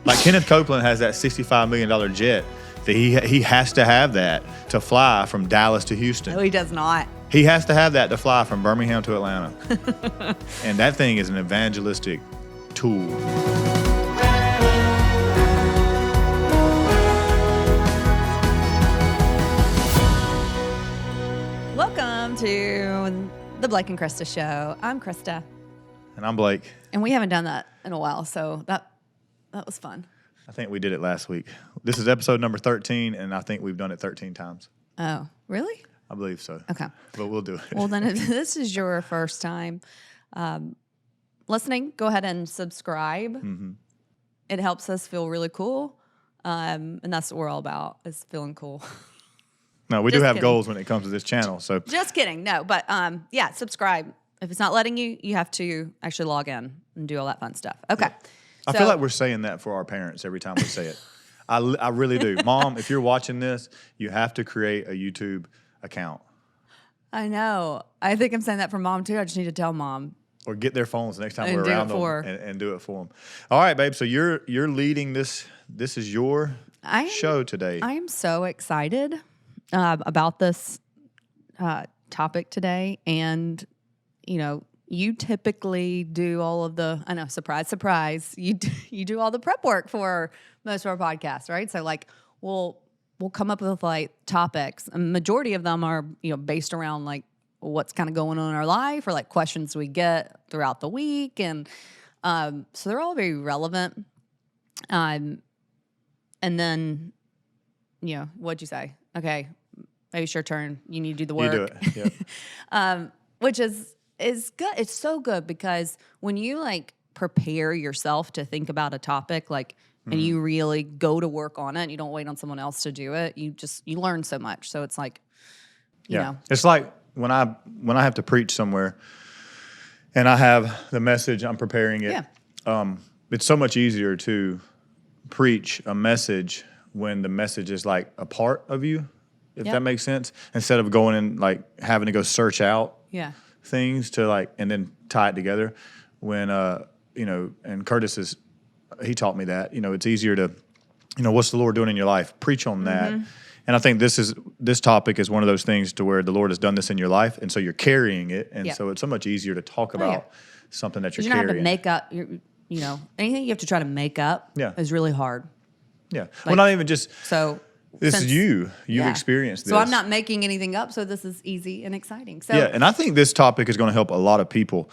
Like Kenneth Copeland has that $65 million jet that he has to have that to fly from Dallas to Houston. No, he does not. He has to have that to fly from Birmingham to Atlanta. And that thing is an evangelistic tool. Welcome to the Blake and Krista Show. I'm Krista. And I'm Blake. And we haven't done that in a while, so that was fun. I think we did it last week. This is episode number 13, and I think we've done it 13 times. Oh, really? I believe so. Okay. But we'll do it. Well, then if this is your first time listening, go ahead and subscribe. Mm-hmm. It helps us feel really cool, and that's what we're all about, is feeling cool. No, we Just do have kidding. goals when it comes to this channel. So Just kidding. No, but yeah, subscribe. If it's not letting you, you have to actually log in and do all that fun stuff. Okay. I feel like we're saying that for our parents every time we say it. I really do. Mom, if you're watching this, you have to create a YouTube account. I know. I think I'm saying that for Mom, too. I just need to tell Mom. Or get their phones the next time And we're do it around them for and do it for them. All right, babe. So you're leading this. This is your show today. I am so excited about this topic today. And, you know, you typically do all of the, I know, surprise, you do all the prep work for most of our podcasts, right? So, like, we'll come up with, like, topics. A majority of them are, you know, based around, like, what's kind of going on in our life or, like, questions we get throughout the week. And so they're all very relevant. And then, you know, what'd you say? Okay, maybe it's your turn. You need to do the work. You do it, yeah. Which is good. It's so good because when you, like, prepare yourself to think about a topic, like, and you really go to work on it, you don't wait on someone else to do it, you learn so much. So it's like, you know. It's like when I have to preach somewhere and I have the message, I'm preparing it. Yeah. It's so much easier to preach a message when the message is like a part of you, if that makes sense, instead of going and like having to go search out things to like and then tie it together. When you know, and Curtis he taught me that, you know, it's easier to, you know, what's the Lord doing in your life? Preach on that. And I think this topic is one of those things to where the Lord has done this in your life, and so you're carrying it, and so it's so much easier to talk about something that you're carrying. You don't have to make up, you know, anything you have to try to make up is really hard. Yeah. Like, well, not even just. So this is you. You've experienced this. So I'm not making anything up. So this is easy and exciting. So yeah, and I think this topic is going to help a lot of people.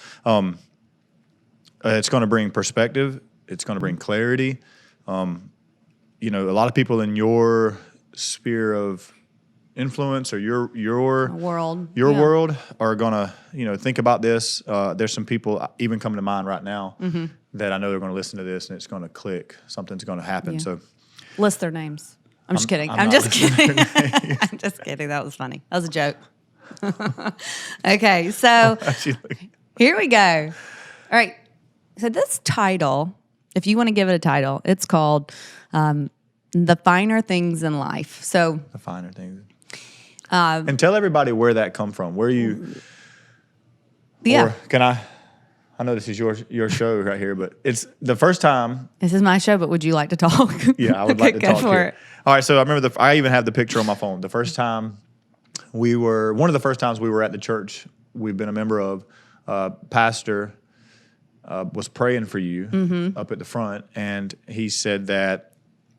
It's going to bring perspective. It's going to bring clarity. You know, a lot of people in your sphere of influence or your world are going to, you know, think about this. There's some people even coming to mind right now that I know they're going to listen to this and it's going to click. Something's going to happen. So list their names. I'm just kidding. I'm just kidding. I'm just kidding. That was funny. That was a joke. Okay, so here we go. All right. So this title, if you want to give it a title, it's called The Finer Things in Life. So the finer things. And tell everybody where that come from. Where you? Yeah. Or can I know this is your show right here, but it's the first time. This is my show, but would you like to talk? Yeah, I would like to talk for here. it. All right, so I remember I even have the picture on my phone. The first time one of the first times we were at the church we've been a member of, pastor was praying for you up at the front, and he said that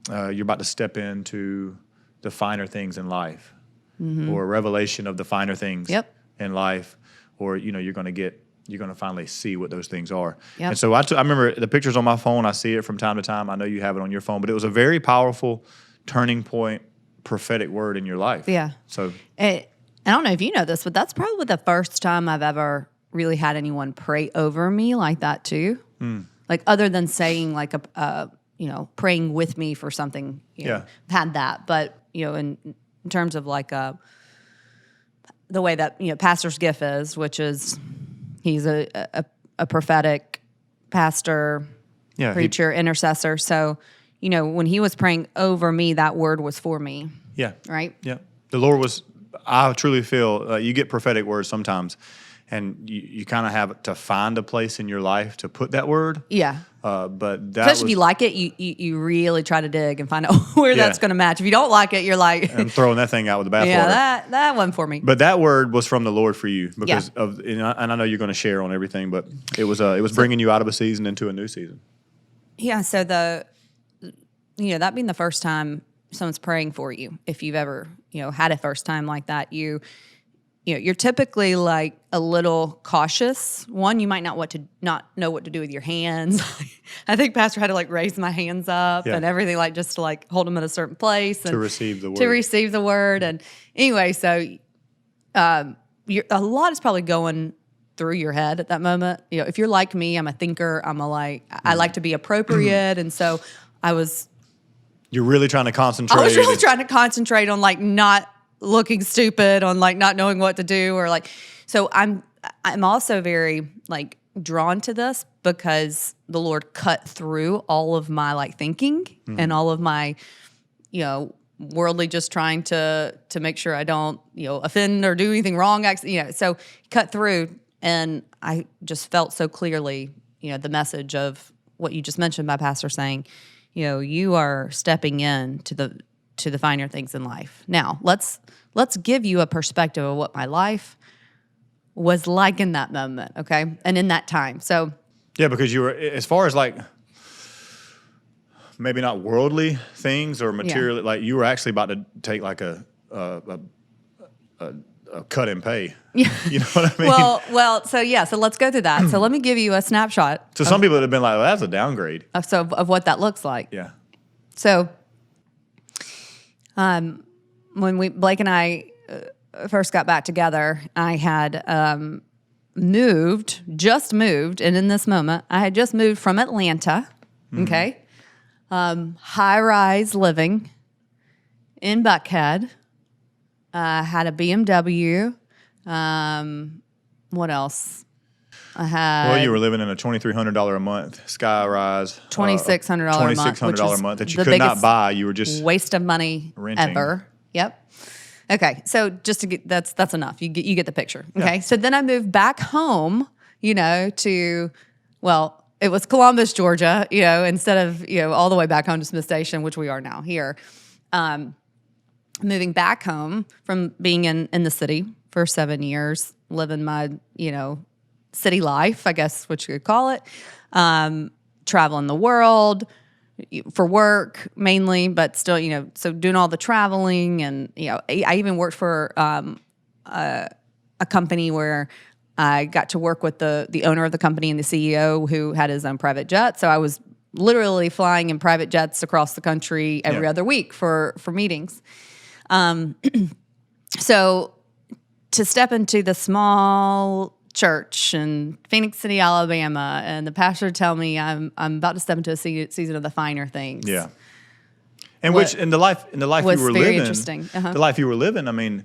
you're about to step into the finer things in life, or a revelation of the finer things in life, or you know you're going to finally see what those things are. Yep. And so I remember the pictures on my phone. I see it from time to time. I know you have it on your phone, but it was a very powerful turning point, prophetic word in your life. Yeah. So I don't know if you know this, but that's probably the first time I've ever really had anyone pray over me like that too. Like other than saying like you know, praying with me for something. You know, I've had that, but you know, in terms of like the way that, you know, pastor's gift is, which is he's a prophetic pastor, preacher, intercessor. So, you know, when he was praying over me, that word was for me. Yeah. Right? Yeah. The Lord was, I truly feel, you get prophetic words sometimes, and you kind of have to find a place in your life to put that word. Yeah. But that Especially if you like it, you really try to dig and find out where that's going to match. If you don't like it, you're like, I'm throwing that thing out with the bathwater. yeah, that wasn't for me. But that word was from the Lord for you because of, and I know you're going to share on everything, but it was bringing you out of a season into a new season. Yeah. So that being the first time someone's praying for you, if you've ever, had a first time like that, you're typically like a little cautious. One, you might not know what to do with your hands. I think Pastor had to like raise my hands up and everything, like just to like hold them in a certain place and to receive the word. And anyway, so a lot is probably going through your head at that moment. If you're like me, I'm a thinker. I like to be appropriate, and so You're really trying to concentrate. I was really trying to concentrate on like not looking stupid, on like not knowing what to do, or like, so I'm also very like drawn to this because the Lord cut through all of my like thinking and all of my, worldly, just trying to make sure I don't, offend or do anything wrong. So he cut through, and I just felt so clearly, the message of what you just mentioned by Pastor saying, you are stepping in to the finer things in life. Now, let's give you a perspective of what my life was like in that moment, okay? And in that time. So yeah, because you were, as far as like maybe not worldly things or material, like you were actually about to take like a cut in pay. Yeah. You know what I mean? Well, so let's go through that. So let me give you a snapshot. So some people would have been like, well, that's a downgrade. Of what that looks like. Yeah. So when Blake and I first got back together, I had just moved, and in this moment, I had just moved from Atlanta, okay? High-rise living in Buckhead. Had a BMW. What else? I had. Well, you were living in a $2,300 a month sky rise. $2,600 a month. $2,600 a month that you could not buy. You were just waste of money renting. Ever. Yep. Okay, so just to get that's enough. You get the picture. Okay, so then I moved back home. To it was Columbus, Georgia. Instead of all the way back home to Smith Station, which we are now here. Moving back home from being in the city for 7 years, living my, city life, I guess what you could call it, traveling the world for work mainly, but still, so doing all the traveling. And, I even worked for a company where I got to work with the owner of the company and the CEO who had his own private jet. So I was literally flying in private jets across the country every other week for meetings. So to step into the small church in Phoenix City, Alabama, and the pastor tell me I'm about to step into a season of the finer things. Yeah. And in the life you were living, interesting. The life you were living, I mean,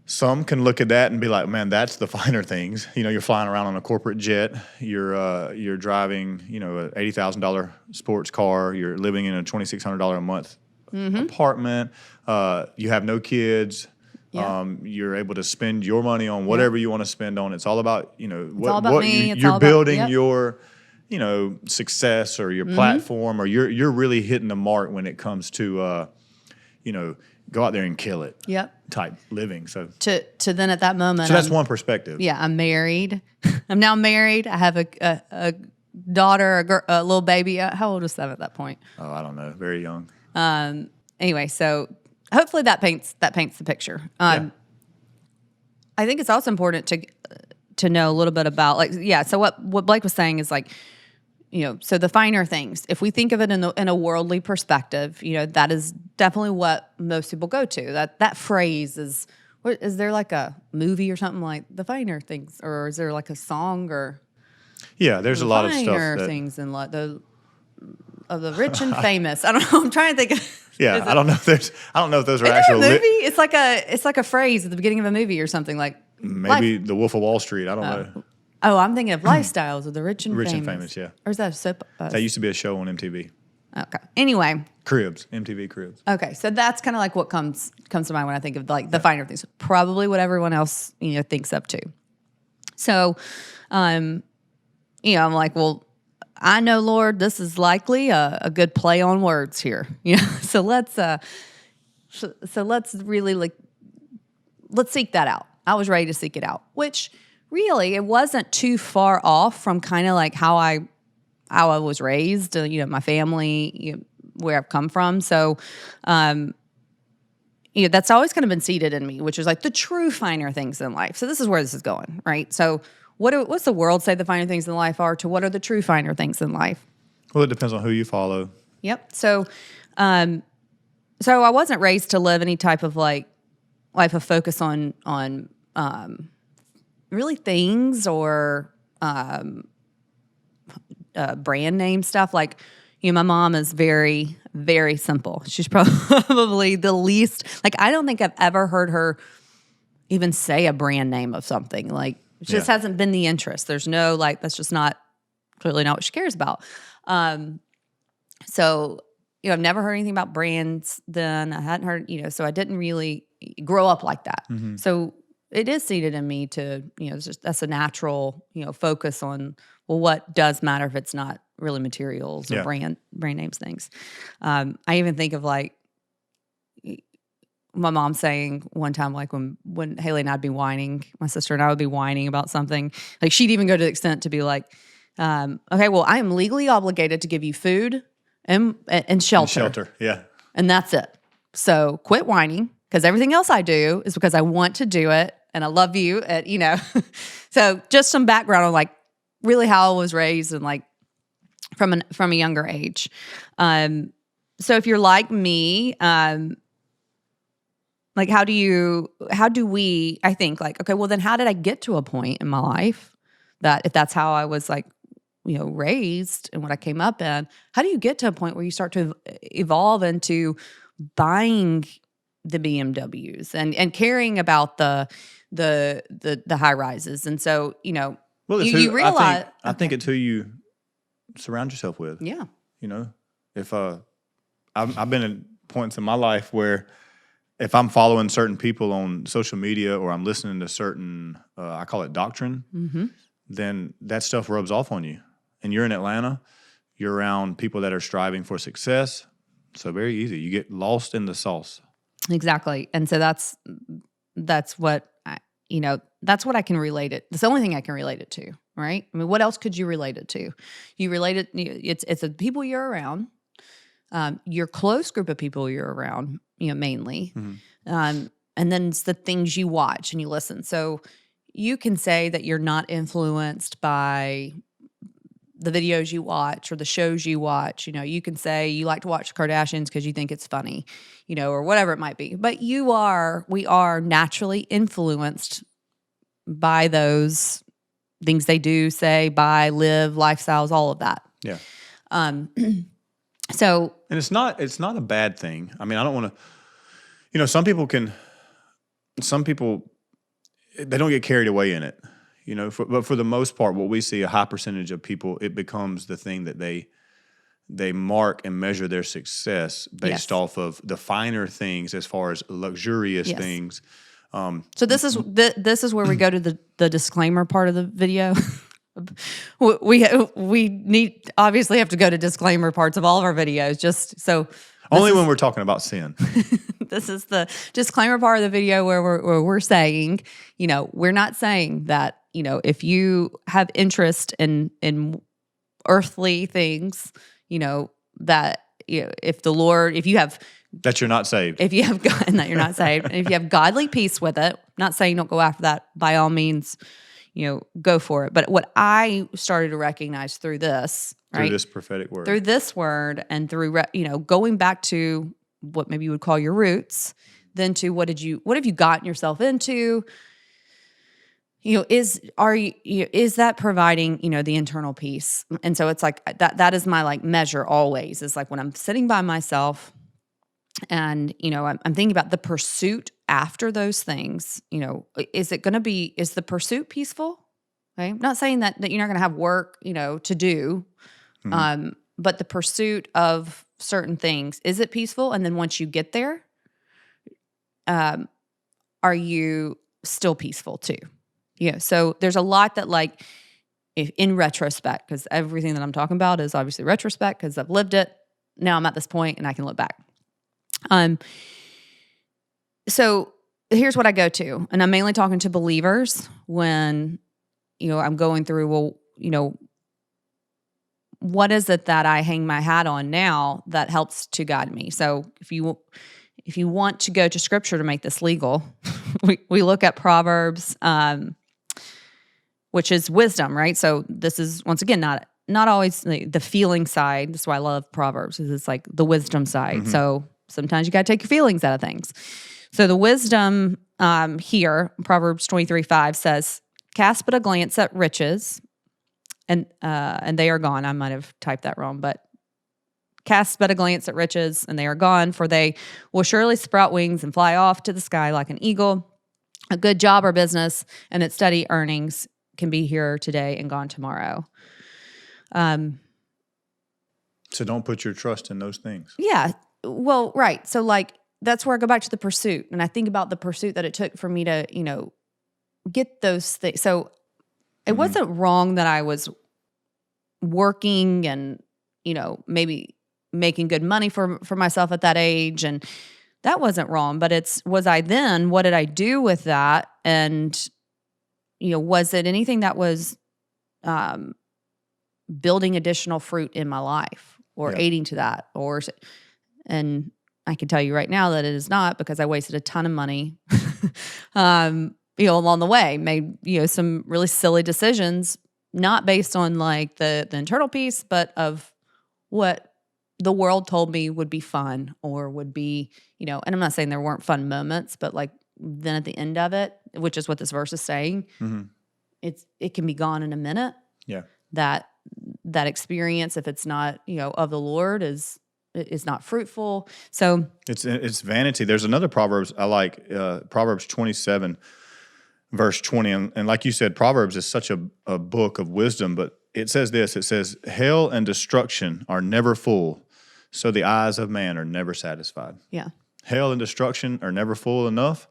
some can look at that and be like, man, that's the finer things. You're flying around on a corporate jet. You're driving, a $80,000 sports car. You're living in a $2,600 a month apartment. You have no kids. Yeah. You're able to spend your money on whatever you want to spend on. It's all about, you're building your, success or your platform, or you're really hitting the mark when it comes to, go out there and kill it. Yep. Type living. So to then at that moment. So that's one perspective. Yeah, I'm married. I'm now married. I have a daughter, a little baby. How old was that at that point? Oh, I don't know. Very young. Anyway, so hopefully that paints the picture. I think it's also important to know a little bit about So what Blake was saying is so the finer things. If we think of it in a worldly perspective, that is definitely what most people go to. That phrase is. Is there like a movie or something like the finer things, or is there like a song or? Yeah, there's a lot of stuff. Finer things in the rich and famous. I don't know. I'm trying to think of. Yeah, I don't know if those are actual actual. Movie. It's like a phrase at the beginning of a movie or something like. Maybe The Wolf of Wall Street. I don't know. Oh, I'm thinking of Lifestyles of the Rich and Famous. Rich and Famous, yeah. Or is that a soap? That used to be a show on MTV. Okay. Anyway. Cribs, MTV Cribs. Okay, so that's kind of like what comes to mind when I think of the finer things. Probably what everyone else thinks up too. So, I'm like, well, I know, Lord, this is likely a good play on words here. So let's really let's seek that out. I was ready to seek it out, which really it wasn't too far off from kind of like how I was raised, my family, where I've come from. So, that's always kind of been seated in me, which is like the true finer things in life. So this is where this is going, right? So what's the world say the finer things in life are to what are the true finer things in life? Well, it depends on who you follow. Yep. So I wasn't raised to live any type of like life of focus on really things or brand name stuff. Like, my mom is very, very simple. She's probably the least, like, I don't think I've ever heard her even say a brand name of something. Like, it just hasn't been the interest. There's no, like, that's just clearly not what she cares about. So, I've never heard anything about brands then. I hadn't heard, so I didn't really grow up like that. Mm-hmm. So it is seated in me to, that's a natural, focus on, well, what does matter if it's not really materials or brand names things. I even think of like my mom saying one time, like when Haley and I'd be whining, my sister and I would be whining about something, like she'd even go to the extent to be like, okay, well, I am legally obligated to give you food and shelter. Yeah. And that's it. So quit whining, because everything else I do is because I want to do it and I love you. So just some background on like really how I was raised and like from a younger age. So if you're like me, like how do we, I think like, okay, well then how did I get to a point in my life that if that's how I was like, raised and what I came up in, how do you get to a point where you start to evolve into buying the BMWs and caring about the high rises? And so, well, you realize, I think it's who you surround yourself with. Yeah. If I've been at points in my life where if I'm following certain people on social media or I'm listening to certain, I call it doctrine, mm-hmm. then that stuff rubs off on you. And you're in Atlanta, you're around people that are striving for success. So very easy. You get lost in the sauce. Exactly. And so that's what that's what I can relate it. That's the only thing I can relate it to, right? I mean, what else could you relate it to? You relate it, it's the people you're around, your close group of people you're around, mainly. Mm-hmm. And then it's the things you watch and you listen. So you can say that you're not influenced by the videos you watch or the shows you watch. You can say you like to watch the Kardashians because you think it's funny, or whatever it might be. But we are naturally influenced by those things they do, say, buy, live, lifestyles, all of that. Yeah. So, and it's not a bad thing. I mean, I don't want to, some people they don't get carried away in it. But for the most part, what we see, a high percentage of people, it becomes the thing that they mark and measure their success based off of the finer things as far as luxurious things. So this is where we go to the disclaimer part of the video. we need obviously have to go to disclaimer parts of all of our videos, just so. Only when we're talking about sin. This is the disclaimer part of the video where we're saying, we're not saying that, if you have interest in earthly things, that, if you have that you're not saved. If you have God, and that you're not saved, and if you have godly peace with it, not saying don't go after that, by all means, go for it. But what I started to recognize through this, right? Through this prophetic word. Through this word and through, going back to what maybe you would call your roots, then to what have you gotten yourself into? Is that providing, the internal peace? And so it's like that is my like measure always, is like when I'm sitting by myself and, I'm thinking about the pursuit after those things, is the pursuit peaceful? Okay. I'm not saying that you're not going to have work, to do, mm-hmm. But the pursuit of certain things, is it peaceful? And then once you get there, are you still peaceful too? So there's a lot that like, in retrospect, because everything that I'm talking about is obviously retrospect because I've lived it. Now I'm at this point and I can look back. So here's what I go to, and I'm mainly talking to believers when, I'm going through, well, what is it that I hang my hat on now that helps to guide me? So if you want to go to Scripture to make this legal, we look at Proverbs, which is wisdom, right? So this is, once again, not always the feeling side. That's why I love Proverbs, is it's like the wisdom side. Mm-hmm. So sometimes you got to take your feelings out of things. So the wisdom here, Proverbs 23:5 says, "Cast but a glance at riches, and they are gone." I might have typed that wrong, but cast but a glance at riches, and they are gone, for they will surely sprout wings and fly off to the sky like an eagle. A good job or business and its steady earnings can be here today and gone tomorrow. So don't put your trust in those things. Yeah. Well, right. So that's where I go back to the pursuit. And I think about the pursuit that it took for me to, get those things. So it wasn't wrong that I was working and, maybe making good money for myself at that age. And that wasn't wrong, but what did I do with that? And, was it anything that was building additional fruit in my life or aiding to that? And I can tell you right now that it is not, because I wasted a ton of money, along the way, made, some really silly decisions, not based on the internal piece, but of what the world told me would be fun or would be, and I'm not saying there weren't fun moments, but then at the end of it, which is what this verse is saying, it can be gone in a minute. Yeah. That experience, if it's not, of the Lord, is not fruitful. So it's vanity. There's another Proverbs I like, Proverbs 27, verse 20. And like you said, Proverbs is such a book of wisdom, but it says this, it says, "Hell and destruction are never full, so the eyes of man are never satisfied." Yeah. Hell and destruction are never full enough,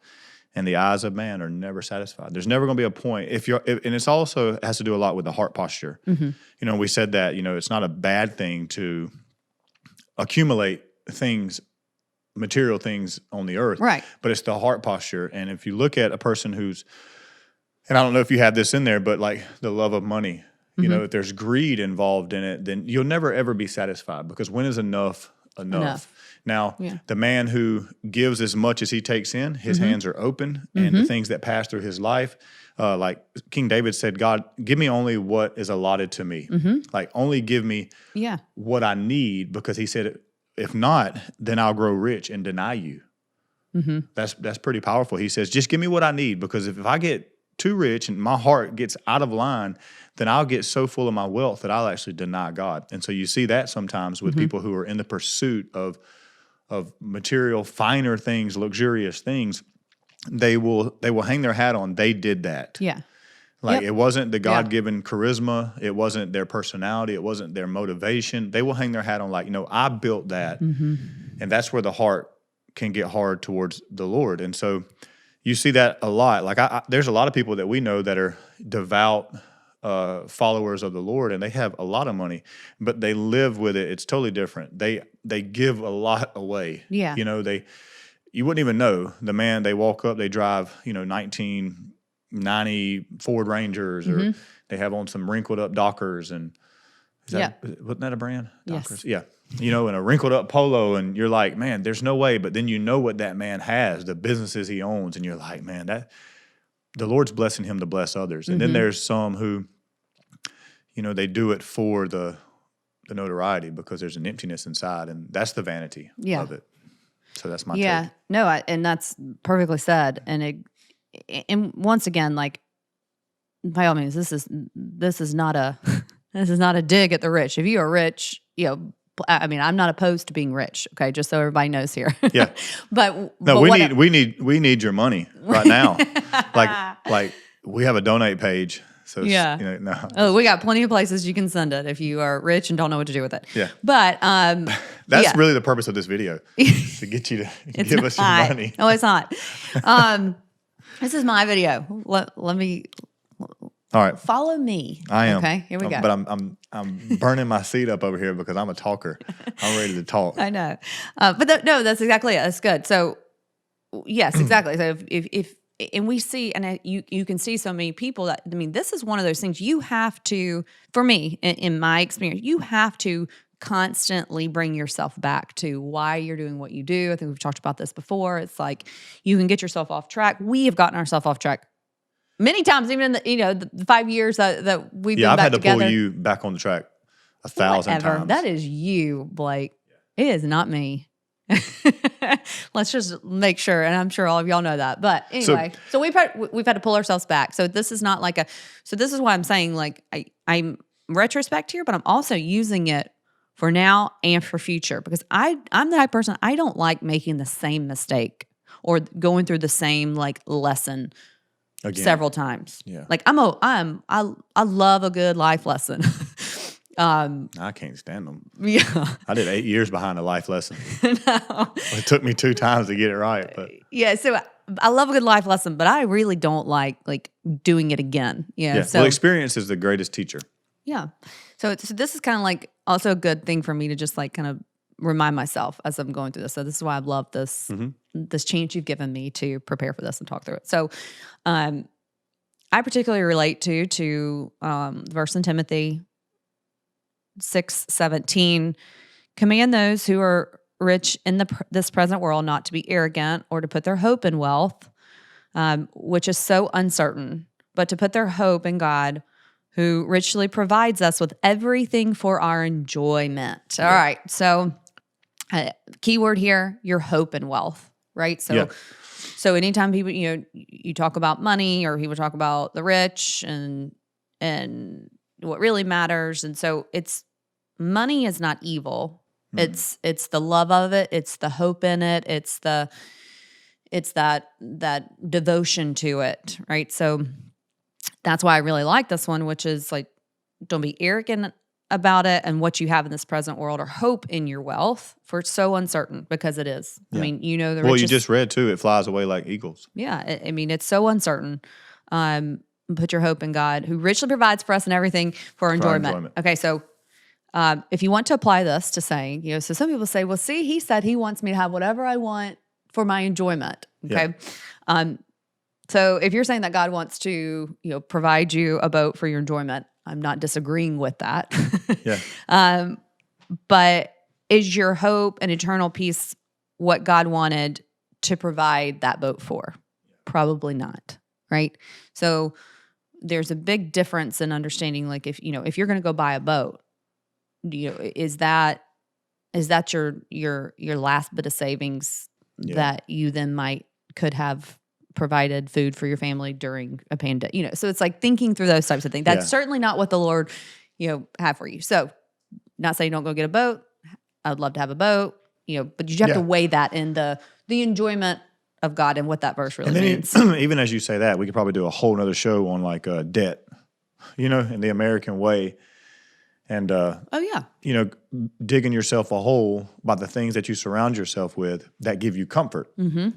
and the eyes of man are never satisfied. There's never going to be a point and it's also has to do a lot with the heart posture. Mm-hmm. We said that, it's not a bad thing to accumulate things, material things on the earth, right? But it's the heart posture. And if you look at a person and I don't know if you have this in there, but the love of money, if there's greed involved in it, then you'll never ever be satisfied, because when is enough? Now, the man who gives as much as he takes in, his hands are open, and the things that pass through his life, like King David said, "God, give me only what is allotted to me." Only give me what I need, because he said, if not, then I'll grow rich and deny you. That's pretty powerful. He says, just give me what I need, because if I get too rich and my heart gets out of line, then I'll get so full of my wealth that I'll actually deny God. And so you see that sometimes with people who are in the pursuit of material, finer things, luxurious things. They will hang their hat on, they did that. Yeah. It wasn't the God-given charisma. It wasn't their personality. It wasn't their motivation. They will hang their hat on I built that. And that's where the heart can get hard towards the Lord. And so you see that a lot. There's a lot of people that we know that are devout followers of the Lord, and they have a lot of money, but they live with it. It's totally different. They give a lot away. Yeah. You wouldn't even know. The man, they walk up, they drive, 1990 Ford Rangers, or they have on some wrinkled up Dockers, and wasn't that a brand? Dockers? Yes. Yeah. And a wrinkled up polo, and you're like, man, there's no way. But then you know what that man has, the businesses he owns, and you're like, man, that the Lord's blessing him to bless others. And then there's some who, they do it for the notoriety, because there's an emptiness inside, and that's the vanity of it. So that's my take. No, and that's perfectly said. And once again, by all means, this is not a dig at the rich. If you are rich, I'm not opposed to being rich. Okay, just so everybody knows here. Yeah, but we need your money right now. We have a donate page. So no. Oh, we got plenty of places you can send it if you are rich and don't know what to do with it. Yeah. But that's really the purpose of this video, to get you to give us your money. No, it's not. This is my video. Let me All right. Follow me. I am. Okay, here we go. But I'm burning my seat up over here because I'm a talker. I'm ready to talk. I know. But no, that's exactly it. That's good. So, yes, exactly. So if and we see, and you can see so many people that, I mean, this is one of those things you have to, for me, in my experience, you have to constantly bring yourself back to why you're doing what you do. I think we've talked about this before. It's like you can get yourself off track. We have gotten ourselves off track many times, even in the 5 years that we've been I've back had to together. pull you back on the track 1,000 times. That is you, Blake. It is not me. Let's just make sure, and I'm sure all of y'all know that. But anyway, so we've had to pull ourselves back. So this is not like so this is why I'm saying, like, I'm retrospect here, but I'm also using it for now and for future, because I'm the type of person, I don't like making the same mistake or going through the same like lesson again several times. Yeah. Like I love a good life lesson. I can't stand them. Yeah. I did 8 years behind a life lesson. No. It took me 2 times to get it right. But yeah, so I love a good life lesson, but I really don't like doing it again. Yeah. So well, experience is the greatest teacher. Yeah. So this is kind of like also a good thing for me to just like kind of remind myself as I'm going through this. So this is why I love this this chance you've given me to prepare for this and talk through it. So I particularly relate to the verse in Timothy 6:17, command those who are rich in this present world not to be arrogant or to put their hope in wealth, which is so uncertain, but to put their hope in God, who richly provides us with everything for our enjoyment. All right, so key word here, your hope and wealth, right? So, so anytime people, you talk about money or people talk about the rich and what really matters, and so money is not evil. It's the love of it. It's the hope in it. It's that devotion to it, right? So that's why I really like this one, which is like, don't be arrogant about it and what you have in this present world, or hope in your wealth, for it's so uncertain, because it is. Yeah. I mean, the richest, well, you just read too, it flies away like eagles. Yeah, I mean, it's so uncertain. Put your hope in God, who richly provides for us and everything for our enjoyment. Okay, so if you want to apply this to saying, so some people say, well, see, he said he wants me to have whatever I want for my enjoyment. Okay. Yeah. So if you're saying that God wants to, provide you a boat for your enjoyment, I'm not disagreeing with that. Yeah. But is your hope and eternal peace what God wanted to provide that boat for? Probably not. Right. So there's a big difference in understanding, like, if you're going to go buy a boat, is that your last bit of savings that you then could have provided food for your family during a pandemic? So it's like thinking through those types of things. That's certainly not what the Lord, have for you. So not saying don't go get a boat. I'd love to have a boat, but you have to weigh that in the enjoyment of God and what that verse really means. Even as you say that, we could probably do a whole nother show on like debt, in the American way. And, digging yourself a hole by the things that you surround yourself with that give you comfort. Mm-hmm.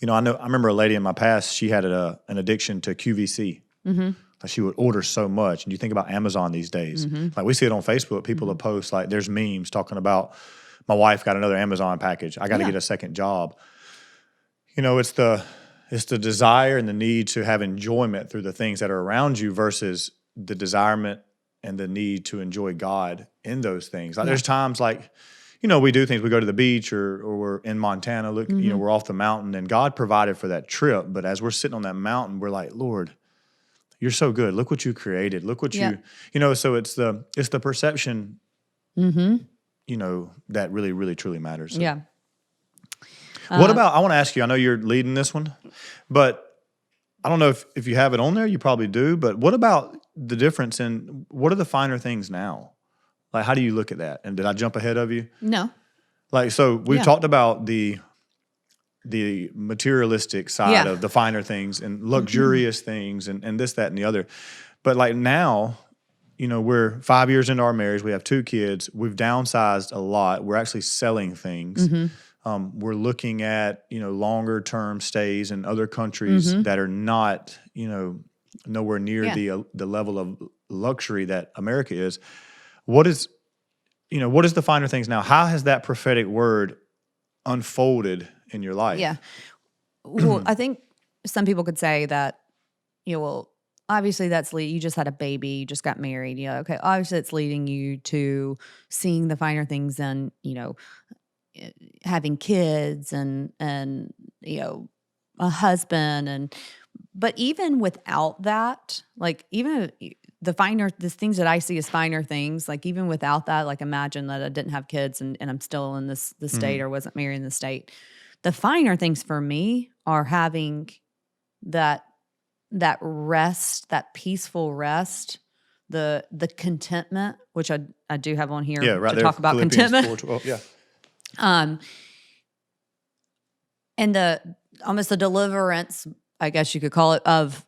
I remember a lady in my past, she had an addiction to QVC. Mm-hmm. Like she would order so much. And you think about Amazon these days. Mm-hmm. Like we see it on Facebook, people will post, like there's memes talking about, my wife got another Amazon package. I got to get a second job. It's the desire and the need to have enjoyment through the things that are around you versus the desirement and the need to enjoy God in those things. Like there's times like, we do things, we go to the beach or we're in Montana, look, we're off the mountain, and God provided for that trip. But as we're sitting on that mountain, we're like, Lord, you're so good. Look what you created. Look what so it's the perception, that really, really, truly matters. So. Yeah. What about, I want to ask you, I know you're leading this one, but I don't know if you have it on there, you probably do, but what about the difference in, what are the finer things now? Like, how do you look at that? And did I jump ahead of you? No. Like, so we've talked about the materialistic side of the finer things and luxurious things and this, that, and the other. But like now, we're 5 years into our marriage. We have 2 kids. We've downsized a lot. We're actually selling things. Mm-hmm. We're looking at, longer term stays in other couries that are not, nowhere near Yeah. the level of luxury that America is. What is the finer things now? How has that prophetic word unfolded in your life? Yeah. Well, I think some people could say that, well, obviously you just had a baby, you just got married, okay, obviously it's leading you to seeing the finer things and, having kids and, a husband but even without that, like even the things that I see as finer things, like even without that, like imagine that I didn't have kids and I'm still in this state or wasn't married in the state. The finer things for me are having that rest, that peaceful rest, the contentment, which I do have on here to talk about Philippians contentment. 4:12, yeah. And almost the deliverance, I guess you could call it, of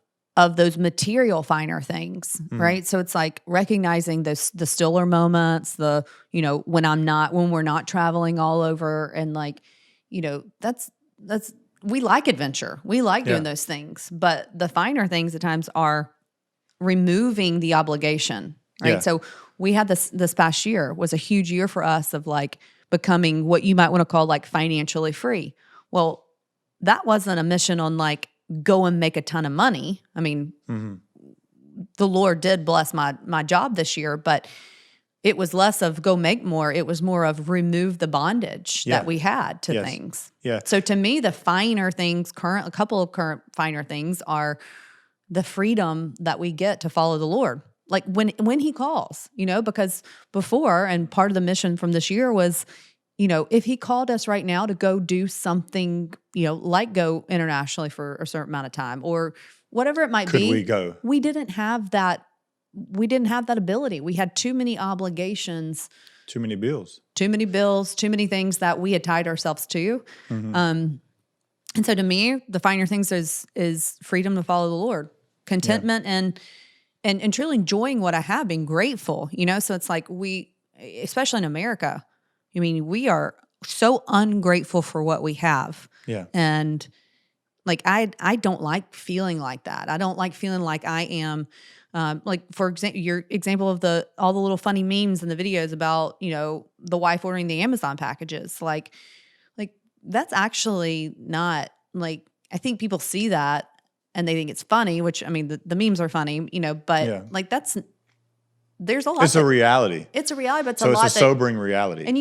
those material finer things, right? So it's like recognizing the stiller moments, when we're not traveling all over, and like, that's we like adventure, we like doing those things, but the finer things at times are removing the obligation, right? Yeah. So we had this past year was a huge year for us of like becoming what you might want to call like financially free. Well, that wasn't a mission on like go and make a ton of money. I mean, the Lord did bless my job this year, but it was less of go make more. It was more of remove the bondage that we had to things. Yeah. So to me, the finer things, a couple of current finer things are the freedom that we get to follow the Lord. Like when he calls, because before, and part of the mission from this year was, if he called us right now to go do something, like go internationally for a certain amount of time or whatever it might be. Could we go? We didn't have that. We didn't have that ability. We had too many obligations. Too many bills. Too many bills, too many things that we had tied ourselves to. And so to me, the finer things is freedom to follow the Lord, contentment and truly enjoying what I have, being grateful, So it's like especially in America, I mean, we are so ungrateful for what we have. Yeah. And like, I don't like feeling like that. I don't like feeling like I am, like for example, your example of all the little funny memes and the videos about, the wife ordering the Amazon packages. Like that's actually not like, I think people see that and they think it's funny, which I mean, the memes are funny, but like there's a lot. It's a reality. It's a reality, but it's a sobering reality. And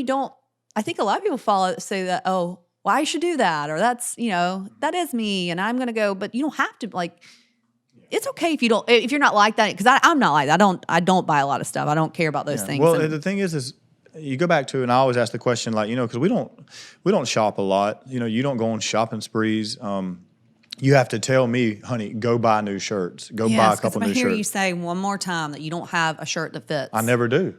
I think a lot of people say that, oh, well, I should do that, or that's, that is me, and I'm going to go, but you don't have to, like, it's okay if you're not like that, because I'm not like that. I don't buy a lot of stuff. I don't care about those things. Well, the thing is you go back to, and I always ask the question, like, because we don't shop a lot. You don't go on shopping sprees. You have to tell me, honey, go buy new shirts. Go buy a couple new shirts. I hear you say one more time that you don't have a shirt that fits. I never do.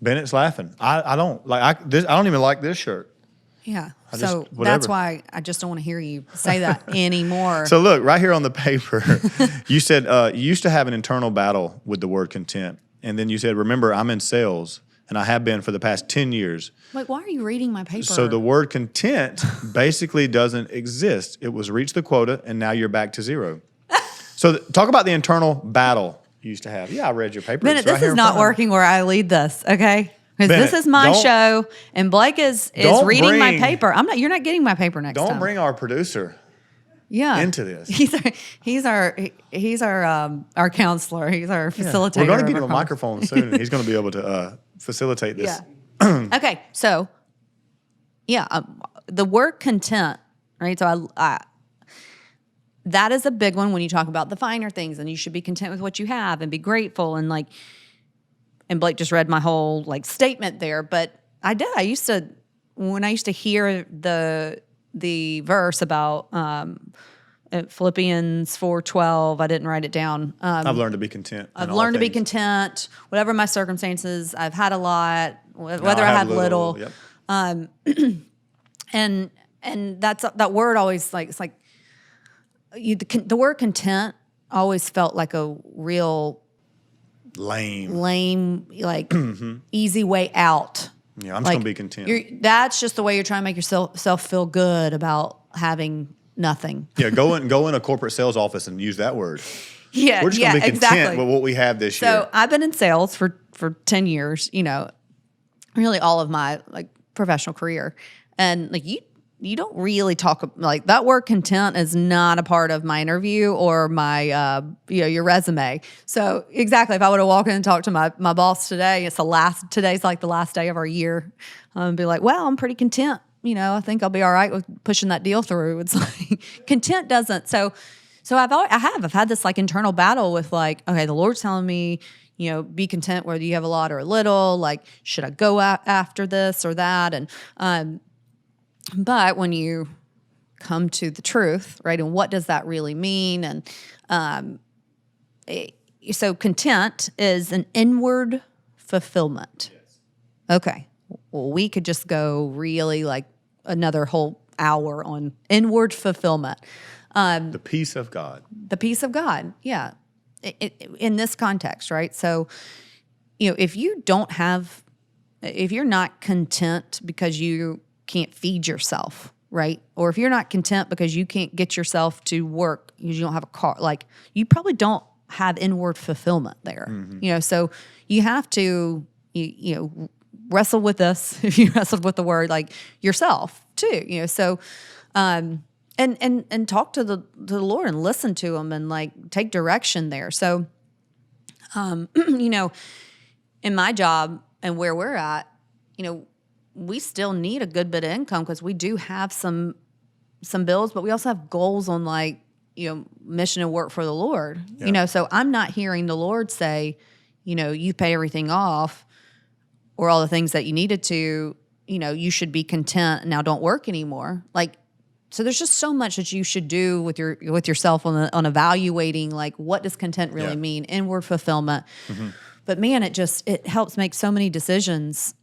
Bennett's laughing. I don't like this. I don't even like this shirt. Yeah. So that's why I just don't want to hear you say that anymore. So look, right here on the paper, you said you used to have an internal battle with the word content. And then you said, remember, I'm in sales, and I have been for the past 10 years. Like, why are you reading my paper? So the word content basically doesn't exist. It was reach the quota, and now you're back to zero. So talk about the internal battle you used to have. Yeah, I read your paper. Bennett, this is not working where I lead this, okay? Because this is my show, and Blake is reading my paper. You're not getting my paper next time. Don't bring our producer into this. He's our counselor. He's our facilitator. We're going to get him a microphone soon, and he's going to be able to facilitate this. Yeah. Okay, so the word content, right? So that is a big one when you talk about the finer things, and you should be content with what you have and be grateful, and like. And Blake just read my whole like statement there, but when I used to hear the verse about Philippians 4:12, I didn't write it down. I've learned to be content. I've learned to be content, whatever my circumstances. I've had a lot, whether I have little. Yep. And that word always like it's like the word content always felt like a real lame, like easy way out. Yeah, I'm just gonna be content. That's just the way you're trying to make yourself feel good about having nothing. Yeah, go in a corporate sales office and use that word. Yeah, We're just going to be content exactly. with what we have this year. So I've been in sales for 10 years, really all of my like professional career. And like you don't really talk like that word content is not a part of my interview or my your resume. So exactly, if I would have walked in and talked to my boss today, today's like the last day of our year, be like, well, I'm pretty content. I think I'll be all right with pushing that deal through. It's like content doesn't. So I've had this like internal battle with like, okay, the Lord's telling me, be content whether you have a lot or a little. Like, should I go after this or that? And but when you come to the truth, right, and what does that really mean? And so content is an inward fulfillment. Yes. Okay, well, we could just go really like another whole hour on inward fulfillment. The peace of God. The peace of God, yeah. In this context, right? So, if you're not content because you can't feed yourself, right? Or if you're not content because you can't get yourself to work because you don't have a car, like you probably don't have inward fulfillment there. Mm-hmm. So you have to, wrestle with this. If you wrestled with the word, like yourself too, so, and talk to the Lord and listen to him and like take direction there. So, in my job and where we're at, we still need a good bit of income because we do have some bills, but we also have goals on like, mission and work for the Lord, so I'm not hearing the Lord say, you pay everything off or all the things that you needed to, you should be content and now don't work anymore. Like, so there's just so much that you should do with yourself on evaluating like what does content really mean, inward fulfillment. Mm-hmm. But man, it helps make so many decisions,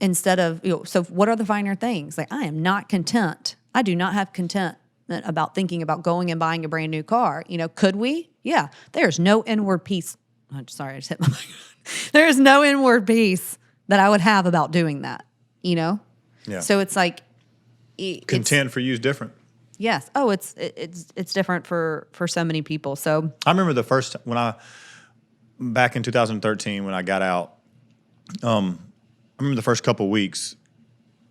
instead of, so what are the finer things? Like I am not content. I do not have content about thinking about going and buying a brand new car. Could we? Yeah. There's no inward peace. I'm sorry, I just hit my mic. There is no inward peace that I would have about doing that, Yeah. So it's like, content for you is different. Yes. Oh, it's different for so many people. So I remember the first back in 2013 when I got out. I remember the first couple of weeks.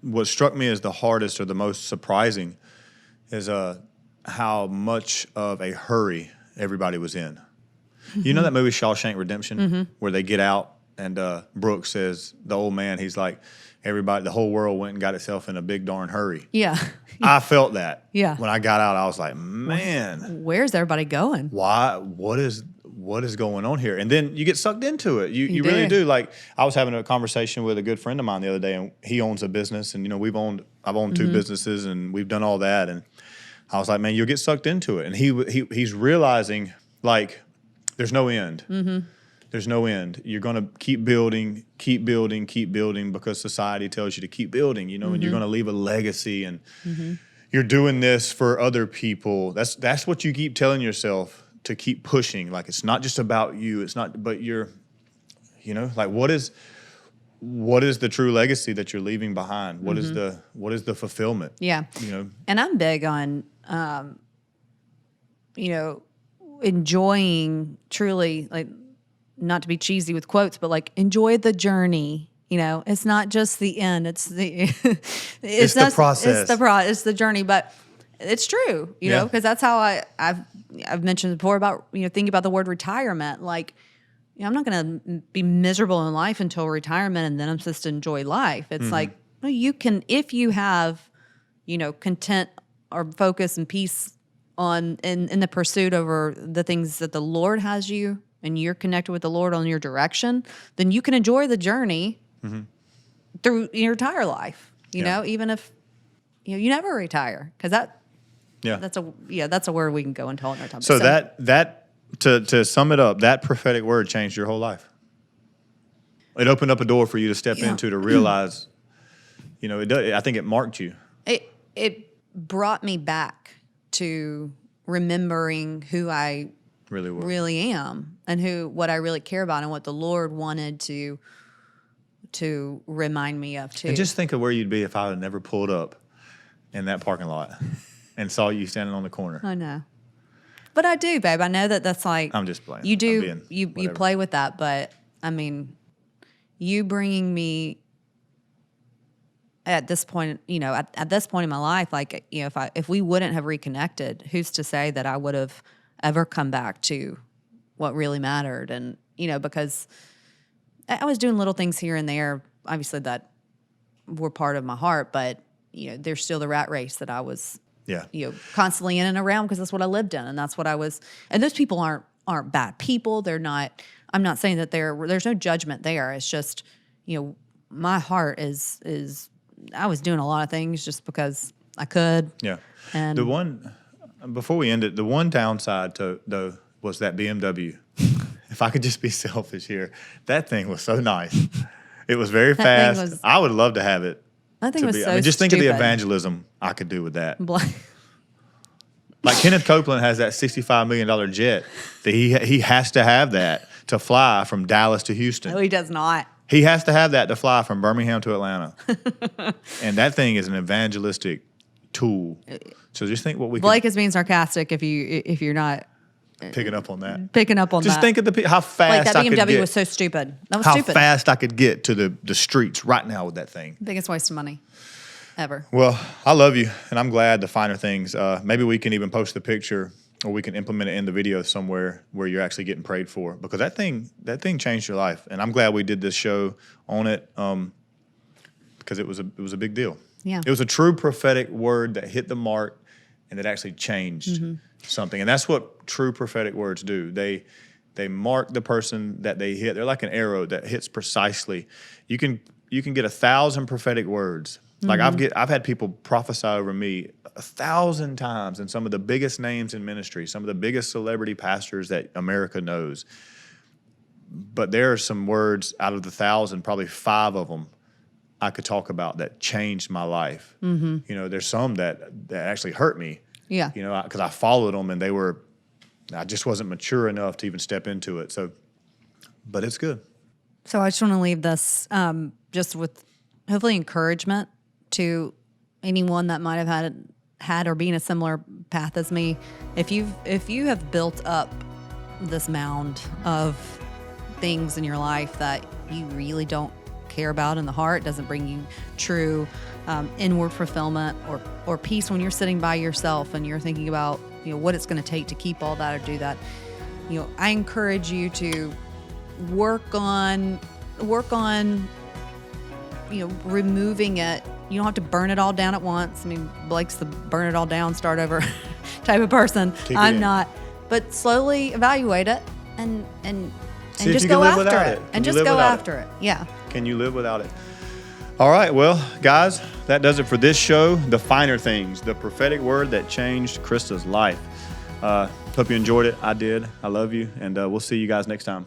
What struck me as the hardest or the most surprising is how much of a hurry everybody was in. Mm-hmm. You know that movie Shawshank Redemption, mm-hmm. where they get out and Brooks says, the old man, he's like, the whole world went and got itself in a big darn hurry. Yeah. I felt that. Yeah. When I got out, I was like, man. Where's everybody going? Why? What is going on here? And then you get sucked into it. You really do. Like I was having a conversation with a good friend of mine the other day, and he owns a business, and I've owned mm-hmm. 2 businesses, and we've done all that. And I was like, man, you'll get sucked into it. And he's realizing like there's no end. Mm-hmm. There's no end. You're going to keep building because society tells you to keep building, mm-hmm. and you're going to leave a legacy, and mm-hmm. you're doing this for other people. That's what you keep telling yourself, to keep pushing. Like it's not just about you. It's not, but you're, like what is the true legacy that you're leaving behind? What mm-hmm. is the fulfillment? Yeah. And I'm big on, enjoying truly, like, not to be cheesy with quotes, but like enjoy the journey. It's not just the end. It's the the process. It's the journey. But it's true, because that's how I've mentioned before about thinking about the word retirement. Like, I'm not going to be miserable in life until retirement, and then I'm supposed to enjoy life. It's mm-hmm. like, well, you can, if you have content or focus and peace in the pursuit over the things that the Lord has you, and you're connected with the Lord on your direction, then you can enjoy the journey mm-hmm. through your entire life. Even if you never retire, because that's a word we can go into all our time. So that to sum it up, that prophetic word changed your whole life. It opened up a door for you to step into, to realize, I think it marked you. It brought me back to remembering who I really am, and what I really care about, and what the Lord wanted to remind me of too. And just think of where you'd be if I had never pulled up in that parking lot and saw you standing on the corner. I know. But I do, babe. I know that that's like I'm just playing. You I'm do. being You whatever. play with that, but I mean, you bringing me at this point, at this point in my life, like, if we wouldn't have reconnected, who's to say that I would have ever come back to what really mattered? And, because I was doing little things here and there, obviously that were part of my heart, but, there's still the rat race that I was, Yeah. Constantly in and around because that's what I lived in. And that's what I was, and those people aren't bad people. They're not, I'm not saying that there's no judgment there. It's just, my heart is I was doing a lot of things just because I could. Yeah. And Before we end it, the one downside though was that BMW. If I could just be selfish here, that thing was so nice. It was very fast. I would love to have it. That thing was so I mean, just think of the stupid. evangelism I could do with that. Blank. Like Kenneth Copeland has that $65 million jet that he has to have that to fly from Dallas to Houston. No, he does not. He has to have that to fly from Birmingham to Atlanta. And that thing is an evangelistic tool. So just think what we Blake is being sarcastic if you're not can picking up on that. picking up on Just that. think of how fast Like that I could BMW get. was so stupid. That was how stupid. fast I could get to the streets right now with that thing. Biggest waste of money ever. Well, I love you, and I'm glad the finer things. Maybe we can even post the picture, or we can implement it in the video somewhere where you're actually getting prayed for, because that thing changed your life, and I'm glad we did this show on it, because it was a big deal. Yeah. It was a true prophetic word that hit the mark, and it actually changed something, and that's what true prophetic words do. They mark the person that they hit. They're like an arrow that hits precisely. You can get 1,000 prophetic words. Like I've had people prophesy over me 1,000 times, and some of the biggest names in ministry, some of the biggest celebrity pastors that America knows. But there are some words out of the 1,000, probably 5 of them I could talk about that changed my life. There's some that actually hurt me. Yeah. Because I followed them, and I just wasn't mature enough to even step into it. So, but it's good. So I just want to leave this just with hopefully encouragement to anyone that might have had or been a similar path as me. If you have built up this mound of things in your life that you really don't care about in the heart, doesn't bring you true inward fulfillment or peace when you're sitting by yourself and you're thinking about what it's going to take to keep all that or do that, I encourage you to work on removing it. You don't have to burn it all down at once. I mean, Blake's the burn it all down, start over type of person. I'm not. But slowly evaluate it and See if just you can go live after without it. it. Can And you just live go without after it. Yeah. Can you live without it? All right. Well, guys, that does it for this show. The finer things, the prophetic word that changed Krista's life. Hope you enjoyed it. I did. I love you. And we'll see you guys next time.